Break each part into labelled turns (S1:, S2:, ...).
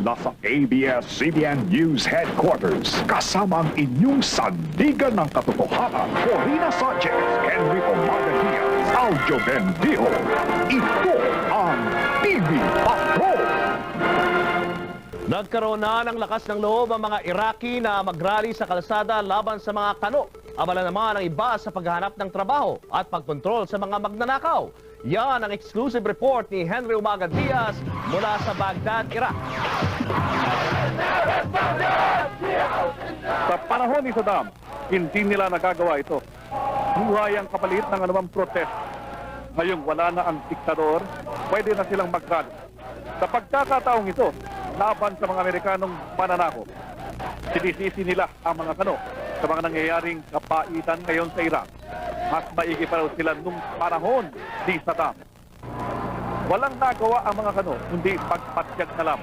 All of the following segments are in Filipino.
S1: mula sa ABS-CBN News Headquarters. Kasama ang inyong sandigan ng katotohanan, Corina Sanchez, Henry Omar Diaz, Aljo Bendijo. Ito ang TV Patrol!
S2: Nagkaroon na ng lakas ng loob ang mga Iraqi na magrally sa kalsada laban sa mga kano. Abala naman ang iba sa paghahanap ng trabaho at pagkontrol sa mga magnanakaw. Yan ang exclusive report ni Henry Umaga Diaz mula sa Baghdad, Iraq.
S3: Sa panahon ni Saddam, hindi nila nagagawa ito. Buhay ang kapalit ng anumang protest. Ngayong wala na ang diktador, pwede na silang mag-rally. Sa pagkakataong ito, laban sa mga Amerikanong mananakop, sinisisi nila ang mga kano sa mga nangyayaring kapaitan ngayon sa Iraq. Mas maigi pa raw sila nung panahon ni Saddam. Walang nagawa ang mga kano, kundi pagpatyag na lang.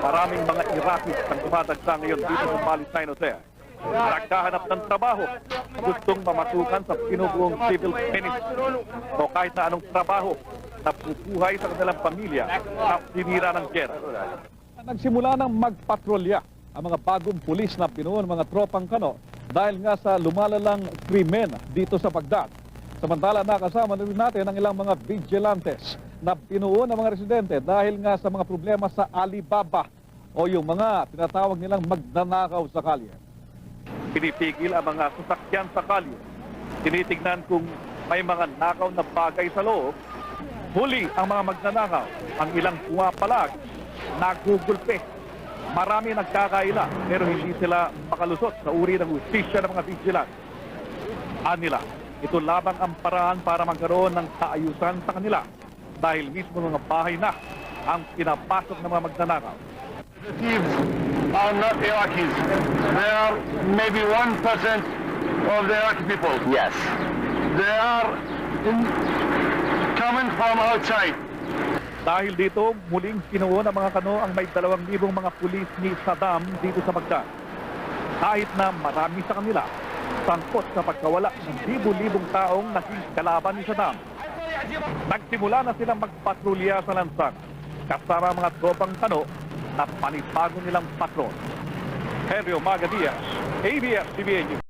S3: Maraming mga Iraqis ang tumatagsa ngayon dito sa Palestine Hotel. Nagkahanap ng trabaho, gustong mamasukan sa pinubuong civil ministry o kahit na anong trabaho na pupuhay sa kanilang pamilya na sinira ng gera.
S4: Nagsimula ng magpatrolya ang mga bagong pulis na pinuon mga tropang kano dahil nga sa lumalalang krimen dito sa Baghdad. Samantala nakasama na rin natin ang ilang mga vigilantes na pinuon ng mga residente dahil nga sa mga problema sa Alibaba o yung mga tinatawag nilang magnanakaw sa kalye.
S3: Pinipigil ang mga sasakyan sa kalye. Tinitignan kung may mga nakaw na bagay sa loob. Huli ang mga magnanakaw. Ang ilang pumapalag, nagugulpe. Marami nagkakaila pero hindi sila makalusot sa uri ng hustisya ng mga vigilante. Anila, ito labang ang paraan para magkaroon ng kaayusan sa kanila dahil mismo mga bahay na ang pinapasok ng mga magnanakaw.
S5: Thieves are not Iraqis. They are maybe 1% of the Iraqi people.
S6: Yes.
S5: They are coming from outside.
S3: Dahil dito, muling pinuon ng mga kano ang may 2,000 mga pulis ni Saddam dito sa Baghdad. Kahit na marami sa kanila, sangkot sa pagkawala ng libu-libong taong naging kalaban ni Saddam. Nagsimula na silang magpatrolya sa lansang, kasama mga tropang kano na panibago nilang patron. Henry Umaga Diaz, ABS-CBN News.